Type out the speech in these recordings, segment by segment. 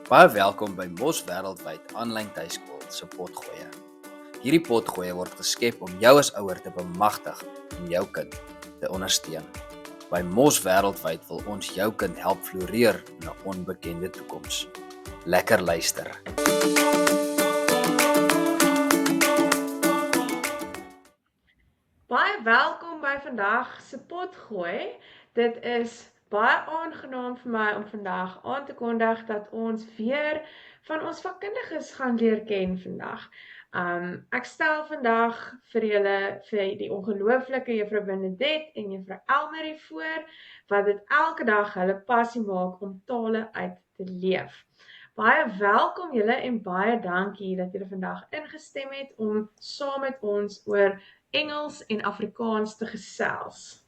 Baie welkom by Mos Wêreldwyd aanlyn tuiskool se potgoeie. Hierdie potgoeie word geskep om jou as ouer te bemagtig om jou kind te ondersteun. By Mos Wêreldwyd wil ons jou kind help floreer in 'n onbekende toekoms. Lekker luister. Baie welkom by vandag se potgooi. Dit is baie aangenaam vir my om vandag aan te kondig dat ons weer van ons vakkundiges gaan leer ken vandag. Ek stel vandag vir julle vir die ongelooflike Juffrou Benedette en Juffrou Elmarie voor wat dit elke dag hulle passie maak om tale uit te leef. Baie welkom julle en baie dankie dat julle vandag ingestem het om saam met ons oor Engels en Afrikaans te gesels.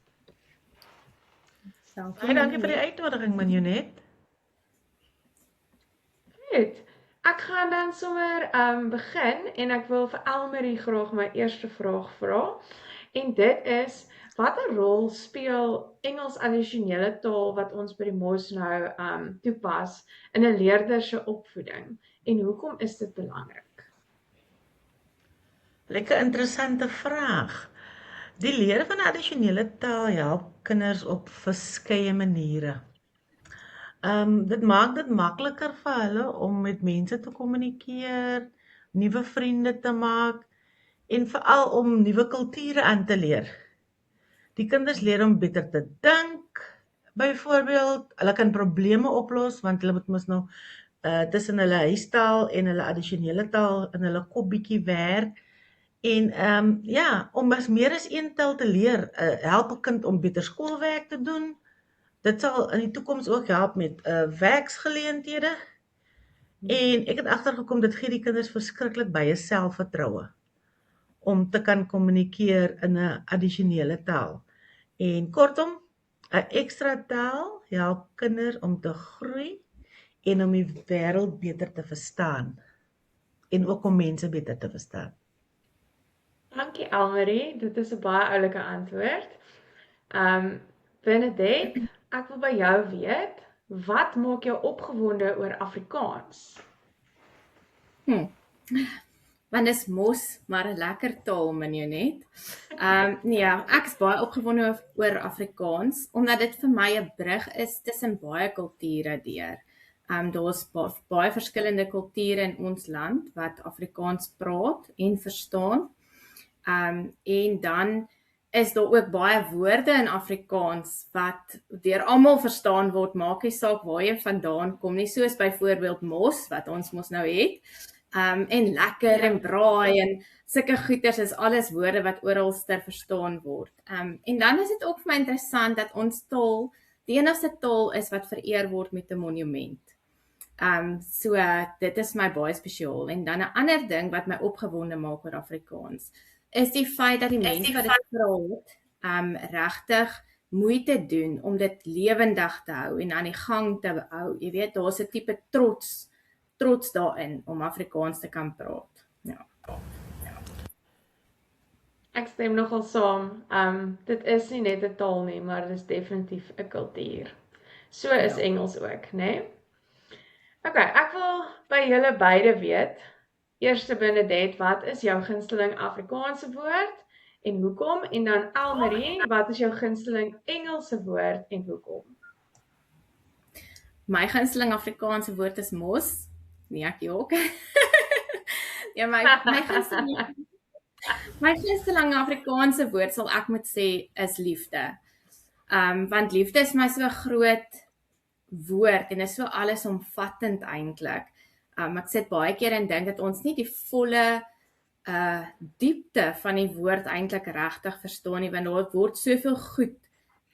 Baie dankie vir die uitnodiging, Manjonet. Goed, ek gaan dan sommer begin en ek wil vir Elmarie graag my eerste vraag vra. En dit is, watter rol speel Engels addisionele taal wat ons by die Mos nou toepas in 'n leerder se opvoeding en hoekom is dit belangrik? Lekker interessante vraag. Die leer van addisionele taal help kinders op verskeie maniere. Dit maak dit makliker vir hulle om met mense te kommunikeer, nuwe vriende te maak en veral om nuwe kulture aan te leer. Die kinders leer om beter te dink. Byvoorbeeld, hulle kan probleme oplos want hulle moet mos nou tussen hulle huistaal en hulle addisionele taal in hulle kop bietjie werk. En om meer as een taal te leer, help 'n kind om beter skoolwerk te doen. Dit sal in die toekoms ook help met werksgeleenthede. En ek het agtergekom dit gee die kinders verskriklik baie selfvertroue om te kan kommunikeer in 'n addisionele taal. En kortom, 'n ekstra taal help kinders om te groei en om die wêreld beter te verstaan en ook om mense beter te verstaan. Dankie Elmarie, dit is 'n baie oulike antwoord. Benedette, ek wil by jou weet, wat maak jou opgewonde oor Afrikaans? Want is mos maar 'n lekker taal, Manjonet. Ek is baie opgewonde oor Afrikaans omdat dit vir my 'n brug is tussen baie kulture deur. Daar's baie verskillende kulture in ons land wat Afrikaans praat en verstaan. En dan is daar ook baie woorde in Afrikaans wat deur almal verstaan word, maak nie saak waar jy vandaan kom nie, soos byvoorbeeld mos wat ons mos nou het. En lekker en braai en sulke goeters is alles woorde wat oralster verstaan word. En dan is dit ook vir my interessant dat ons taal die enigste taal is wat vereer word met 'n monument. So dit is my baie spesiaal. En dan 'n ander ding wat my opgewonde maak oor Afrikaans is die feit dat die mense wat dit praat regtig moeite doen om dit lewendig te hou en aan die gang te hou. Jy weet, daar's 'n tipe trots daarin om Afrikaans te kan praat. Ja. Ek stem nogal saam. Dit is nie net 'n taal nie, maar dit is definitief 'n kultuur. So is Engels ook, né? Okay, ek wil by julle beide weet. Eerste Benedette, wat is jou gunsteling Afrikaanse woord en hoekom? En dan Elmarie, wat is jou gunsteling Engelse woord en hoekom? My gunsteling Afrikaanse woord is mos. Nee, ek jok. Ja, my gunsteling Afrikaanse woord sal ek moet sê is liefde. Want liefde is my so 'n groot woord en is so allesomvattend eintlik. Ek sit baie keer en dink dat ons nie die volle diepte van die woord eintlik regtig verstaan nie, want daar word soveel goed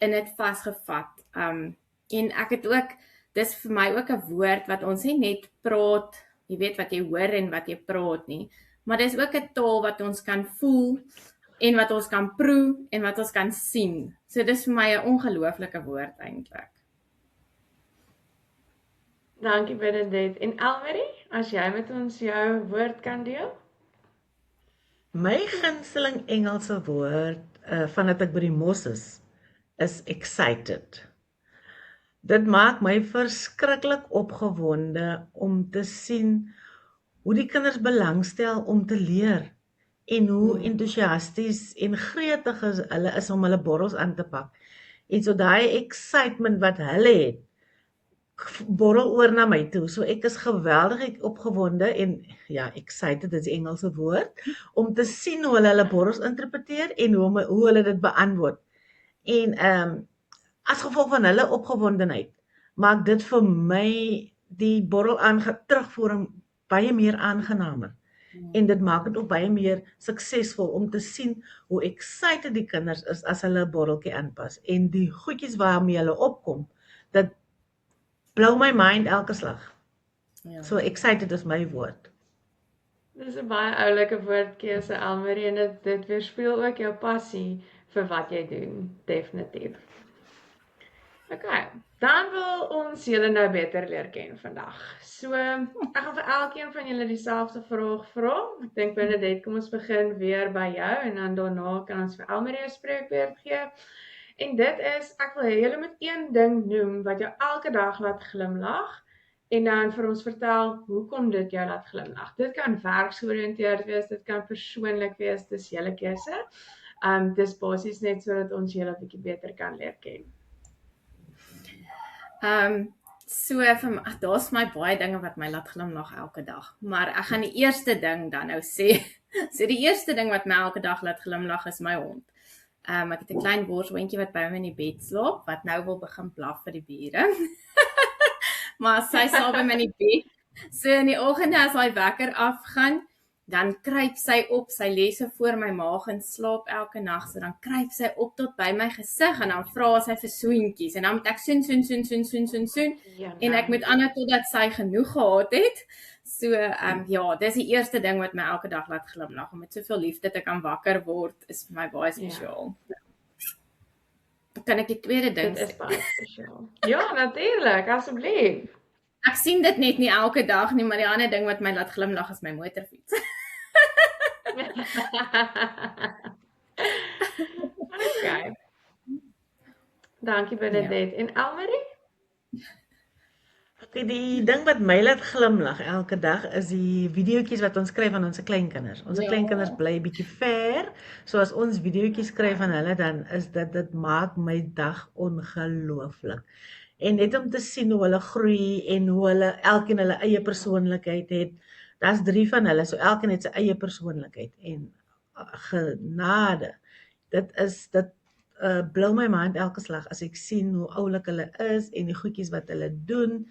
in dit vasgevat. En ek het ook, dis vir my ook 'n woord wat ons nie net praat, jy weet wat jy hoor en wat jy praat nie, maar dis ook 'n taal wat ons kan voel en wat ons kan proe en wat ons kan sien. So dis vir my 'n ongelooflike woord eintlik. Dankie Benedette. En Elmarie, as jy met ons jou woord kan deel? My gunsteling Engelse woord vandat ek by die Mos is excited. Dit maak my verskriklik opgewonde om te sien hoe die kinders belangstel om te leer en hoe entoesiasties en gretig hulle is om hulle borrels aan te pak. En so daai excitement wat hulle het, borrel oor na my toe. So ek is geweldig opgewonde en ja, excited is die Engelse woord, om te sien hoe hulle borrels interpreteer en hoe hulle dit beantwoord. En as gevolg van hulle opgewondenheid, maak dit vir my die borrel terugvoering baie meer aangenamer. En dit maak dit ook baie meer suksesvol om te sien hoe excited die kinders is as hulle 'n borreltjie aanpas. En die goedjies waarmee hulle opkom, dit blow my mind elke slag. Ja. So excited is my woord. Dis 'n baie oulike woordkeuse, Elmarie, en dit weerspieël ook jou passie vir wat jy doen, definitief. Okay, dan wil ons julle nou beter leer ken vandag. So, ek gaan vir elkeen van julle dieselfde vraag vra. Ek dink Bernadette, kom ons begin weer by jou en dan daarna kan ons vir Elmarie 'n spreekbeurt gee. En dit is, ek wil hê julle moet een ding noem wat jou elke dag laat glimlag en dan vir ons vertel hoekom dit jou laat glimlag. Dit kan werksgeoriënteerd wees, dit kan persoonlik wees, dis julle keuse. Dis basies net sodat ons julle 'n bietjie beter kan leer ken. So daar's my baie dinge wat my laat glimlag elke dag, maar ek gaan die eerste ding dan nou sê. So die eerste ding wat my elke dag laat glimlag is my hond. Ek het 'n klein borshondjie wat by my in die bed slaap, wat nou wil begin blaf vir die bure. Maar sy slaap by my in die bed. So in die oggende as hy wekker afgaan, dan kruip sy op, sy lê so voor my maag en slaap elke nag, so dan kruip sy op tot by my gesig en dan vra sy vir soentjies en dan moet ek soen Ja, en ek moet aanhou totdat sy genoeg gehad het. So ja, dis die eerste ding wat my elke dag laat glimlag, om met soveel liefde te kan wakker word is vir my baie spesiaal. Dan kan ek die tweede ding Dit is sê. baie spesiaal. Ja, natuurlik, asseblief. Ek sien dit net nie elke dag nie, maar die ander ding wat my laat glimlag is my motorfiets. Okay. Dankie Bernadette. En Elmarie? Okay, die ding wat my laat glimlag elke dag is die videoetjies wat ons kry van ons kleinkinders. Ons kleinkinders bly bietjie ver, so as ons videoetjies kry van hulle, dan is dit maak my dag ongelooflik. En net om te sien hoe hulle groei en hoe hulle elkeen hulle eie persoonlikheid het. Daar's 3 van hulle, so elkeen het sy eie persoonlikheid en genade. Dit blow my mind elke slag as ek sien hoe oulik hulle is en die goedjies wat hulle doen.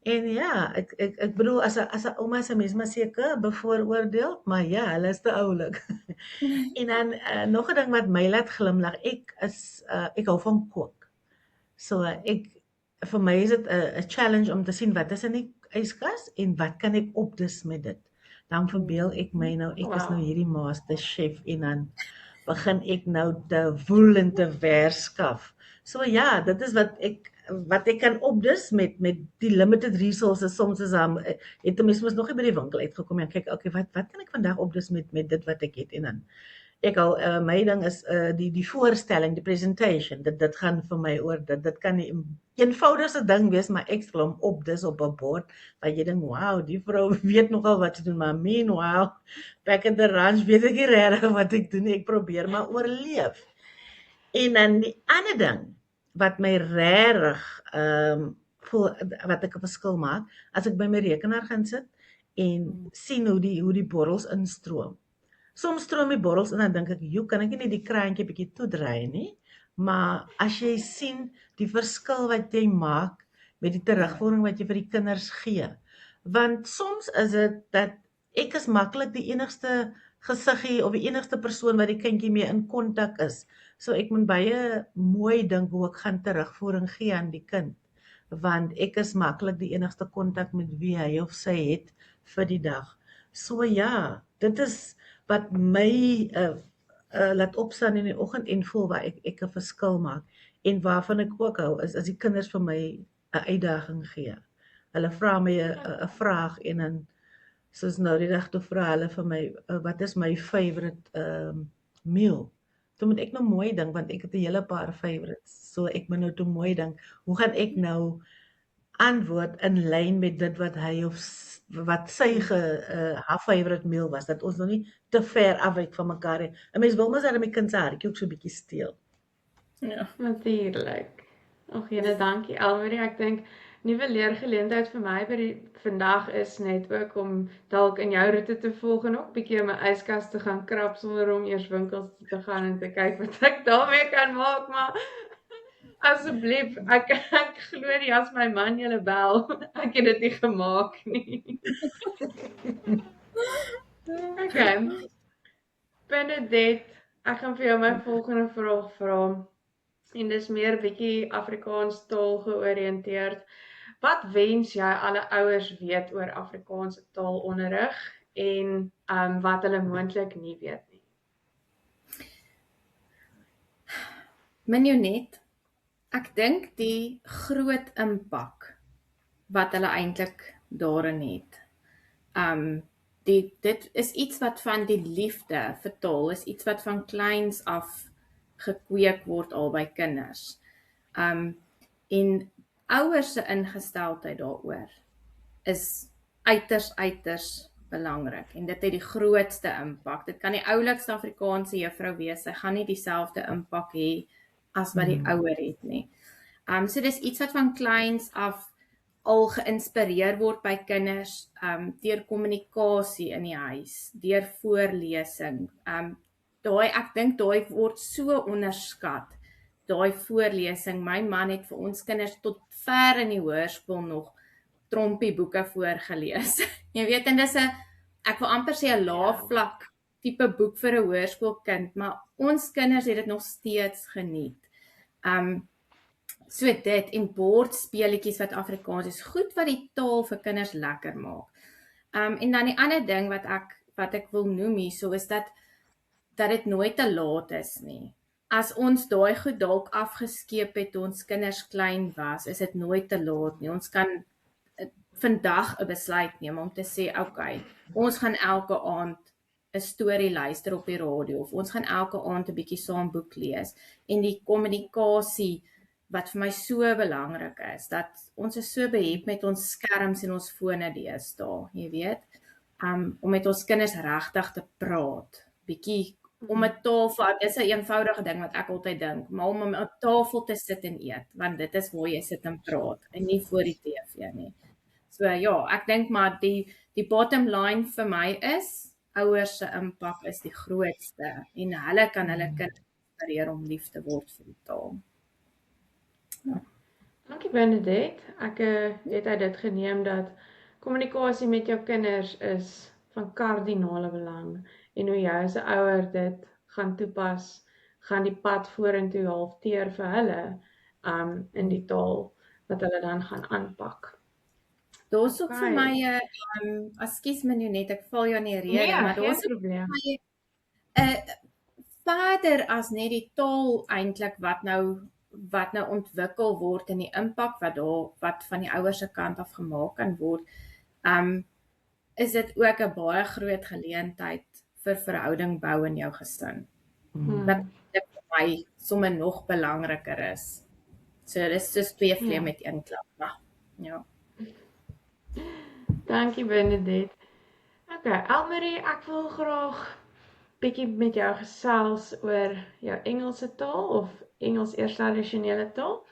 En ja, ek bedoel as 'n ouma se mens maar seker bevooroordeel, maar ja, hulle is te oulik. En dan nog 'n ding wat my laat glimlag, ek hou van kook. So vir my is dit 'n challenge om te sien wat is in die yskas en wat kan ek opdis met dit. Dan verbeel ek my nou, ek is nou hierdie master chef en dan begin ek nou te woel en te werskaf. So ja, dit is wat ek kan opdis met die limited resources. Soms is het 'n mens mos nog nie by die winkel uitgekom en kyk, okay, wat kan ek vandag opdis met dit wat ek het en dan my ding is die voorstelling, die presentation, dit gaan vir my oor dit kan nie eenvoudigste ding wees, maar ek wil hom opdis op 'n bord waar jy dink, wow, die vrou weet nogal wat sy doen, maar meanwhile, back at the ranch weet ek nie regtig wat ek doen, ek probeer maar oorleef. En dan die ander ding wat my regtig voel wat ek 'n verskil maak, as ek by my rekenaar gaan sit en sien hoe die borrels instroom. Soms stroom die borrels en dan dink ek, "Joe, kan ek nie die kraantjie bietjie toedraai nie?" Maar as jy sien die verskil wat jy maak met die terugvoering wat jy vir die kinders gee. Want soms is dit dat ek is maklik die enigste gesiggie of die enigste persoon wat die kindjie mee in kontak is. So ek moet baie mooi dink hoe ek gaan terugvoering gee aan die kind. Want ek is maklik die enigste kontak met wie hy of sy het vir die dag. So ja, dit is wat my laat opstaan in die oggend en voel waar ek 'n verskil maak. En waarvan ek ook hou, is as die kinders vir my 'n uitdaging gee. Hulle vra my 'n vraag en dan, soos nou die dag toe vra hulle vir my, wat is my favorite meal? toe moet ek nou mooi dink, want ek het 'n hele paar favorites. So ek moet nou toe mooi dink, hoe gaan ek nou antwoord in lyn met dit wat hy wat sy haar favorite meal was, dat ons nog nie te ver afwyk van mekaar nie. 'n Mens wil mos dat my kind se hartjie ook so 'n bietjie steel. Ja. Natuurlik. Ag jene, dankie Elmarie. Ek dink nuwe leergeleentheid vir my vandag is net ook om dalk in jou roete te volg en ook bietjie in my yskas te gaan krap sonder om eers winkels toe te gaan en te kyk wat ek daarmee kan maak, maar asseblief, ek glo nie as my man julle bel, ek het dit nie gemaak nie. Okay. Benedict, ek gaan vir jou my volgende vraag vra. En dis meer bietjie Afrikaans taal georiënteerd. Wat wens jy alle ouers weet oor Afrikaanse taalonderrig en wat hulle moontlik nie weet nie? Minionet, ek dink die groot impak wat hulle eintlik daarin het. Dit is iets wat van die liefde vir taal, is iets wat van kleins af gekweek word al by kinders. En ouers se ingesteldheid daaroor is uiters belangrik en dit het die grootste impak. Dit kan die oulikste Afrikaanse juffrou wees, sy gaan nie dieselfde impak hê as wat die ouer het nie. So dis iets wat van kleins af al geïnspireer word by kinders, deur kommunikasie in die huis, deur voorlesing. Ek dink daai word so onderskat, daai voorlesing. My man het vir ons kinders tot ver in die hoërskool nog trompie boeke voorgelees. Jy weet, en dis ek wil amper sê 'n laafvlak tipe boek vir 'n hoërskoolkind, maar ons kinders het dit nog steeds geniet. So dit en bordspeletjies wat Afrikaans is, goed wat die taal vir kinders lekker maak. En dan die ander ding wat ek wil noem hierso is dat dit nooit te laat is nie. As ons daai goed dalk afgeskeep het toe ons kinders klein was, is dit nooit te laat nie. Ons kan vandag 'n besluit neem om te sê, okay, ons gaan elke aand 'n storie luister op die radio, of ons gaan elke aand 'n bietjie saam boek lees. En die kommunikasie wat vir my so belangrik is, dat ons is so behep met ons skerms en ons fone deesdae, jy weet, om met ons kinders regtig te praat, bietjie om 'n tafel, dis 'n eenvoudige ding wat ek altyd dink, maar om 'n tafel te sit en eet, want dit is waar jy sit en praat, en nie voor die TV nie. So ja, ek dink maar die bottom line vir my is, ouers se impak is die grootste, en hulle kan hulle kinders inspireer om lief te word vir die taal. Dankie Benedict. Ek het uit dit geneem dat kommunikasie met jou kinders is van kardinale belang en hoe jy as 'n ouer dit gaan toepas, gaan die pad vorentoe halfteer vir hulle in die taal wat hulle dan gaan aanpak. Daar's ook vir my ekskuus Minionet, ek val jou in die rede, maar daar's ook probleem. Verder as net die taal eintlik wat nou ontwikkel word en die impak wat van die ouers se kant af gemaak kan word, is dit ook 'n baie groot geleentheid vir verhouding bou in jou gesin. Wat vir my sommer nog belangriker is. So dis soos twee vliee met een klap, maar ja. Dankie Benedict. Okay, Elmarie, ek wil graag bietjie met jou gesels oor jou Engelse taal of Engels eerste addisionele taal.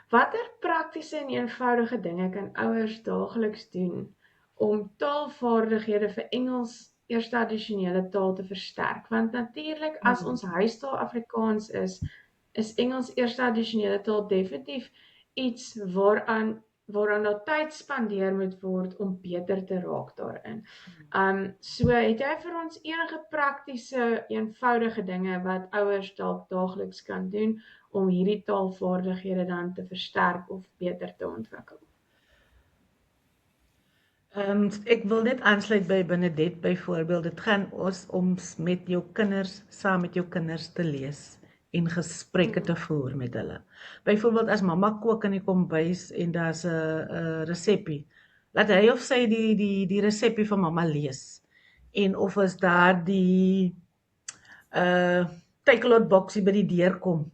Watter praktiese en eenvoudige dinge kan ouers daagliks doen om taalvaardighede vir Engels eerste addisionele taal te versterk? Want natuurlik as ons huistaal Afrikaans is Engels eerste addisionele taal definitief iets waaraan daar tyd spandeer moet word om beter te raak daarin. So het jy vir ons enige praktiese, eenvoudige dinge wat ouers dalk daagliks kan doen om hierdie taalvaardighede dan te versterk of beter te ontwikkel? Ek wil net aansluit by Benedict byvoorbeeld. Dit gaan ons om met jou kinders, saam met jou kinders te lees en gesprekke te voer met hulle. Byvoorbeeld as mamma kook in die kombuis en daar's 'n resepie, laat hy of sy die resepie vir mamma lees. En of is daar die takealot boksie by die deur kom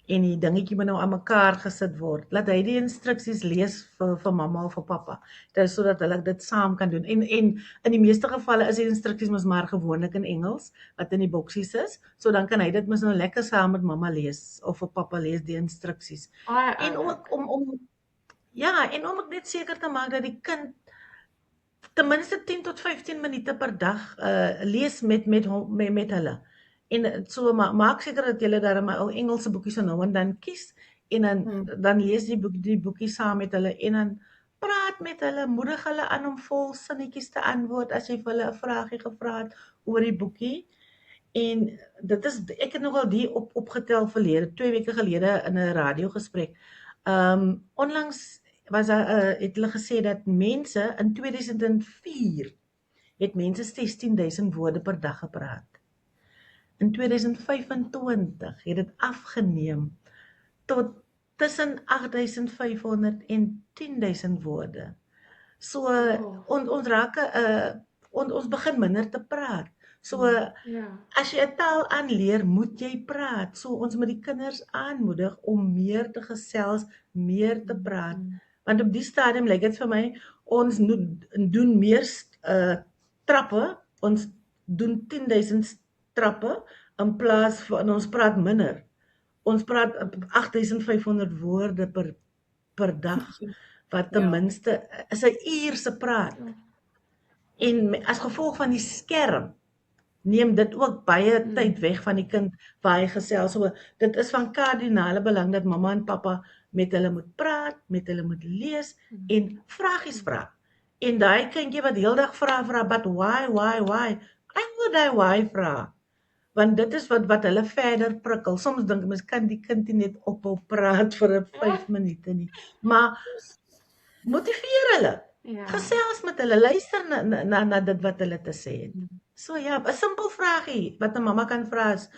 en die dingetjie moet nou aan mekaar gesit word. Laat hy die instruksies lees vir mamma of vir pappa, sodat hulle dit saam kan doen. En in die meeste gevalle is die instruksies mos maar gewoonlik in Engels, wat in die boksies is, so dan kan hy dit mos nou lekker saam met mamma lees, of vir pappa lees die instruksies. En ook en om ek net seker te maak dat die kind ten minste 10 tot 15 minute per dag lees met hulle. En so maak seker dat jy daar my ou Engelse boekie so nou en dan kies en dan lees die boekie saam met hulle en dan praat met hulle, moedig hulle aan om vol sinnetjies te antwoord as jy vir hulle 'n vraagie gevra het oor die boekie. En ek het nogal die opgetel verlede 2 weke gelede in 'n radiogesprek. Onlangs het hulle gesê dat mense in 2004 het mense 16.000 woorde per dag gepraat. In 2025 het dit afgeneem tot tussen 8.500 en 10.000 woorde. So ons raak ons begin minder te praat. So as jy 'n taal aanleer, moet jy praat. So ons moet die kinders aanmoedig om meer te gesels, meer te praat. Want op die stadium lyk dit vir my ons doen meer trappe, ons doen 10.000 trappe in plaas van ons praat minder. Ons praat 8.500 woorde per dag, wat ten minste is 'n uur se praat. En as gevolg van die skerm neem dit ook baie tyd weg van die kind waar hy gesels. So dit is van kardinale belang dat mamma en pappa met hulle moet praat, met hulle moet lees en vragies vra. En daai kindjie wat heeldag vra, but why? Ek wil daai why vra. Want dit is wat hulle verder prikkel. Soms dink ek, mens kan die kind nie net ophou praat vir 5 minute nie. Maar motiveer hulle. Gesels met hulle, luister na dit wat hulle te sê het. So ja, 'n simpel vraagie wat 'n mamma kan vra is,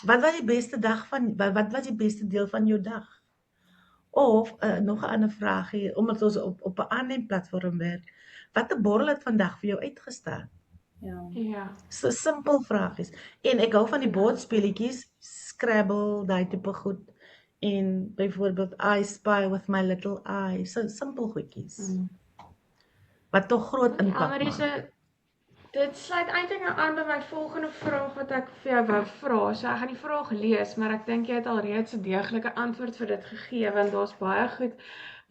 wat was die beste deel van jou dag? Of nog 'n ander vraagie, omdat ons op 'n aanlyn platform werk, watter borrel het vandag vir jou uitgestaan? Ja. So simpel vragies. En ek hou van die bordspelletjies, Scrabble, daai tipe goed. En byvoorbeeld I Spy with My Little Eye, so simpel goedjies. Wat tog groot impak maak. Dit sluit eintlik aan by my volgende vraag wat ek vir jou wou vra. So ek gaan die vraag lees, maar ek dink jy het alreeds 'n deeglike antwoord vir dit gegee, want daar's baie goed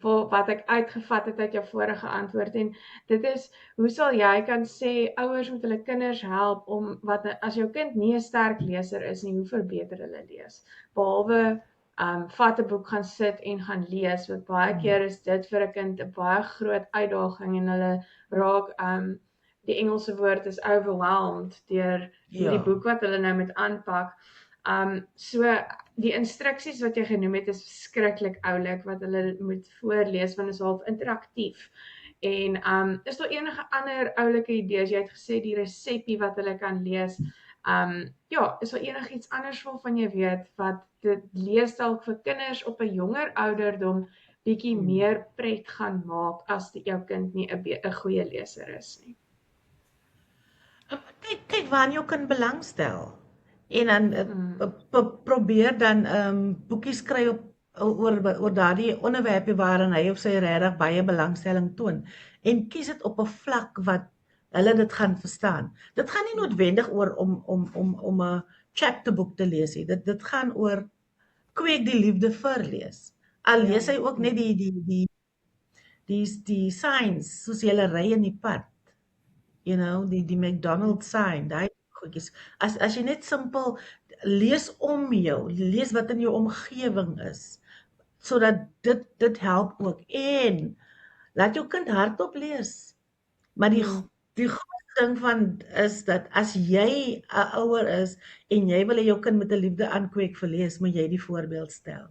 wat ek uitgevat het uit jou vorige antwoord. En dit is, hoe sal jy kan sê ouers moet hulle kinders help om as jou kind nie 'n sterk leser is nie, hoe verbeter hulle lees? Behalwe vat 'n boek, gaan sit en gaan lees, want baie keer is dit vir 'n kind 'n baie groot uitdaging en hulle raak die Engelse woord is overwhelmed deur die boek wat hulle nou moet aanpak. So die instruksies wat jy genoem het is verskriklik oulik wat hulle moet voorlees, want dit is half interaktief. En is daar enige ander oulike idees? Jy het gesê die resepie wat hulle kan lees. Is daar enigiets anders waarvan jy weet wat dit lees dalk vir kinders op 'n jonger ouderdom bietjie meer pret gaan maak as jou kind nie 'n goeie leser is nie? Kyk waar jou kind belangstel. En dan probeer dan boekies kry oor daardie onderwerpe waarin hy of sy regtig baie belangstelling toon. En kies dit op 'n vlak wat hulle dit gaan verstaan. Dit gaan nie noodwendig oor om 'n chapterboek te lees nie. Dit gaan oor kweek die liefde vir lees. Al lees hy ook net die signs, soos jy ry in die pad. You know, die McDonald's sign, daai goedjies. As jy net simpel lees om jou, lees wat in jou omgewing is, sodat dit help ook. En laat jou kind hardop lees. Maar die groot ding van is dat as jy 'n ouer is en jy wil hê jou kind met 'n liefde aankweek vir lees, moet jy die voorbeeld stel.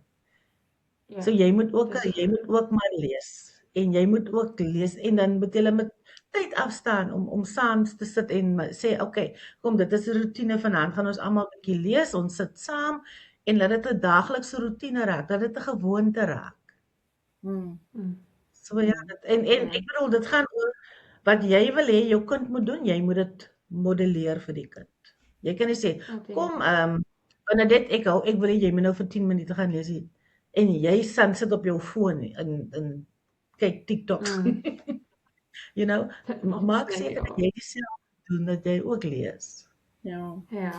So jy moet ook maar lees. En jy moet ook lees en dan moet jy met tyd afstaan om saam te sit en sê, okay, kom, dit is 'n roetine vanaand, gaan ons almal 'n bietjie lees, ons sit saam en laat dit 'n daaglikse roetine raak, dat dit 'n gewoonte raak. So ja, en ek bedoel, dit gaan oor wat jy wil hê jou kind moet doen, jy moet dit modelleer vir die kind. Jy kan nie sê, kom, Bernadette, ek wil hê jy moet nou vir 10 minute gaan lees hier. En jy sit op jou foon en kyk TikToks. You know, maak seker dat jy dieselfde doen, dat jy ook lees. Ja. Ja.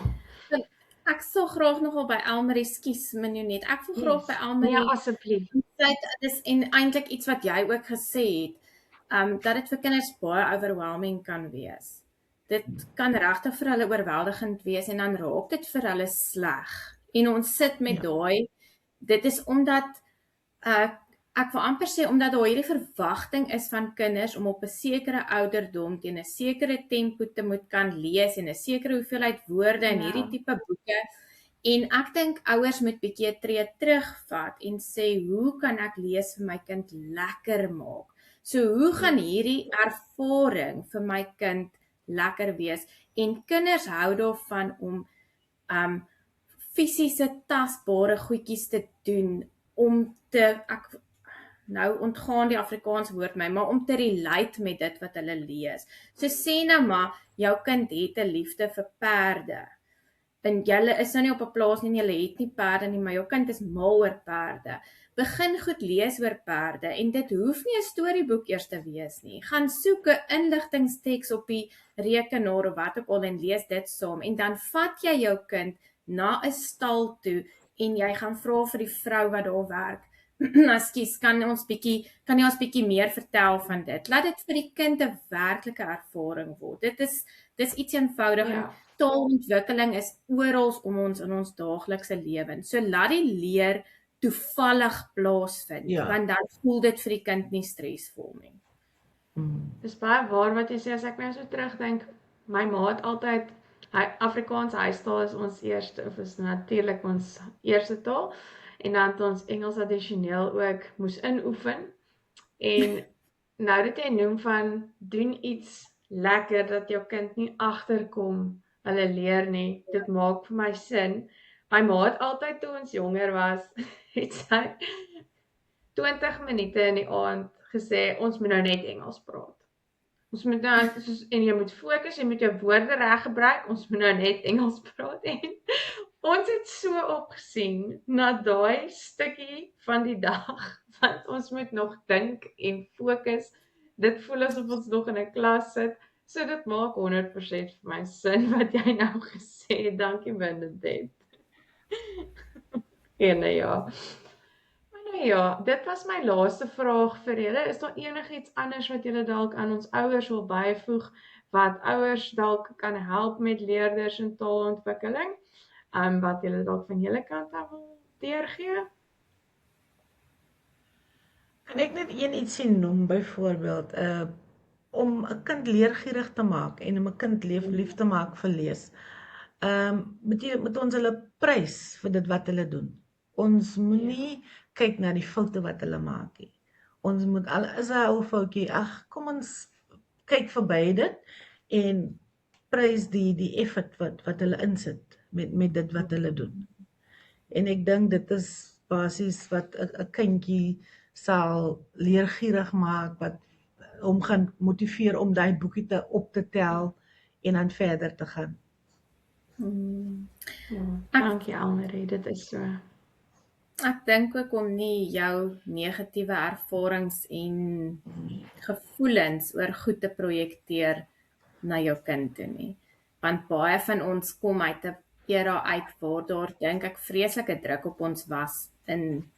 Ek sal graag nogal by Elmarie, skus Minionet. Ek wil graag by Elmarie. Ja, asseblief. Dis en eintlik iets wat jy ook gesê het, dat dit vir kinders baie overwhelming kan wees. Dit kan regtig vir hulle oorweldigend wees en dan raak dit vir hulle sleg. En ons sit met daai, dit is omdat ek wil amper sê omdat daar hierdie verwagting is van kinders om op 'n sekere ouderdom teen 'n sekere tempo te moet kan lees en 'n sekere hoeveelheid woorde in hierdie tipe boeke. En ek dink ouers moet bietjie 'n tree terugvat en sê, hoe kan ek lees vir my kind lekker maak? So hoe gaan hierdie ervaring vir my kind lekker wees? En kinders hou daarvan om fisiese tasbare goedjies te doen, om te, nou ontgaan die Afrikaans woord my, maar om te relate met dit wat hulle lees. So sê nou maar, jou kind het 'n liefde vir perde. En julle is nou nie op 'n plaas nie, en julle het nie perde nie, maar jou kind is mal oor perde. Begin goed lees oor perde, en dit hoef nie 'n storieboek eers te wees nie. Gaan soek 'n inligtingsteks op die rekenaar of wat ook al en lees dit saam. En dan vat jy jou kind na 'n stal toe en jy gaan vra vir die vrou wat daar werk, Ekskuus, kan jy ons bietjie meer vertel van dit? Laat dit vir die kind 'n werklike ervaring word. Dis iets eenvoudig. Ja. Taalontwikkeling is oral om ons in ons daaglikse lewe. So laat die leer toevallig plaasvind, want dan voel dit vir die kind nie stresvol nie. Dis baie waar wat jy sê, as ek nou so terugdink, my ma het altyd, Afrikaans huistaal is ons eerste, of is natuurlik ons eerste taal, en dan het ons Engels addisioneel ook moes inoefen, en nou dat jy noem van, doen iets lekker, dat jou kind nie agterkom, hulle leer nie, dit maak vir my sin. My ma het altyd, toe ons jonger was, het sy 20 minute in die aand gesê, ons moet nou net Engels praat. Ons moet nou, en jy moet fokus, jy moet jou woorde reg gebruik, ons moet nou net Engels praat, en ons het so opgesien na daai stukkie van die dag, want ons moet nog dink en fokus, dit voel asof ons nog in 'n klas sit, so dit maak 100% vir my sin wat jy nou gesê het, dankie Bernadette. En ja. Nou ja, dit was my laaste vraag vir julle. Is daar enigiets anders wat julle dalk aan ons ouers wil byvoeg, wat ouers dalk kan help met leerders en taalontwikkeling? Wat julle dalk van julle kant af wil deurgee? Kan ek net ietsie noem, byvoorbeeld, om 'n kind leergierig te maak en om 'n kind lief te maak vir lees. Moet ons hulle prys vir dit wat hulle doen. Ons moenie kyk na die foute wat hulle maak nie. Ons moet, al is 'n ou foutjie, kom ons kyk verby dit en prys die effort wat hulle insit met dit wat hulle doen. En ek dink dit is basies wat 'n kindjie sal leergierig maak, wat hom gaan motiveer om daai boekie op te tel en dan verder te gaan. Ja, dankie Elmarie, dit is so. Ek dink ook om nie jou negatiewe ervarings en gevoelens oor goed te projekteer na jou kind toe nie. Want baie van ons kom uit 'n era uit waar daar, dink ek, vreeslike druk op ons was in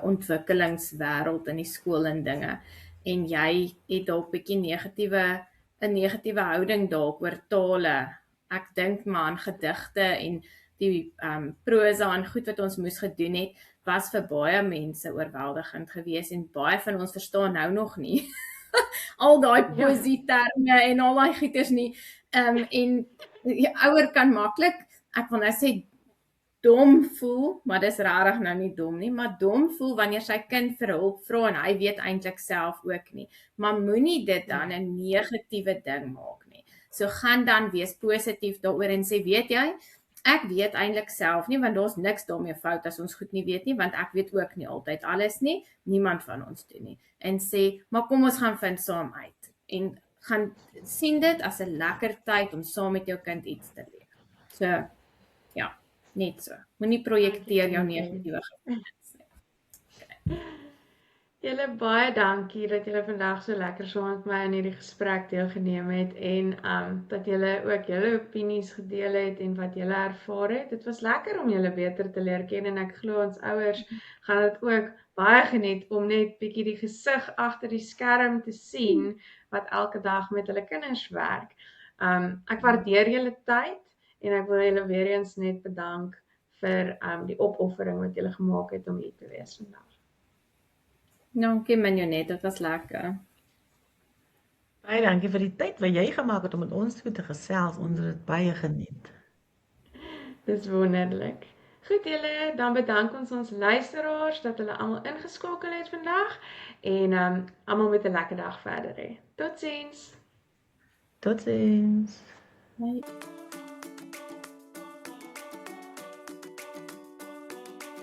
ontwikkelingswêreld in die skool en dinge. En jy het dalk bietjie 'n negatiewe houding dalk oor tale. Ek dink maar aan gedigte en die prosa en goed wat ons moes gedoen het, was vir baie mense oorweldigend geweest en baie van ons verstaan nou nog nie al daai poesieterme en al daai goeters nie. En die ouer kan maklik, ek wil nou sê dom voel, maar dis regtig nou nie dom nie, maar dom voel wanneer sy kind vir hulp vra en hy weet eintlik self ook nie. Maar moenie dit dan 'n negatiewe ding maak nie. So gaan dan wees positief daaroor en sê, weet jy, ek weet eintlik self nie, want daar's niks daarmee fout as ons goed nie weet nie, want ek weet ook nie altyd alles nie, niemand van ons doen nie. En sê, maar kom ons gaan vind saam uit. En gaan sien dit as 'n lekker tyd om saam met jou kind iets te leer. So, ja, Net so. Moenie projekteer jou Dankie. negatiewe gevoelens nie. Julle baie dankie dat julle vandag so lekker saam met my aan hierdie gesprek deelgeneem het en dat julle ook julle opinies gedeel het en wat julle ervaar het. Dit was lekker om julle beter te leer ken en ek glo ons ouers gaan dit ook baie geniet om net bietjie die gesig agter die skerm te sien wat elke dag met hulle kinders werk. Ek waardeer julle tyd en ek wil julle weer eens net bedank vir die opoffering wat julle gemaak het om hier te wees vandag. Dankie Minjonet, dit was lekker. Baie dankie vir die tyd wat jy gemaak het om met ons toe te gesels. Ons het dit baie geniet. Dis wonderlik. Goed julle, dan bedank ons luisteraars dat hulle almal ingeskakel het vandag en almal met 'n lekker dag verder hê. Totsiens. Totsiens. Bye.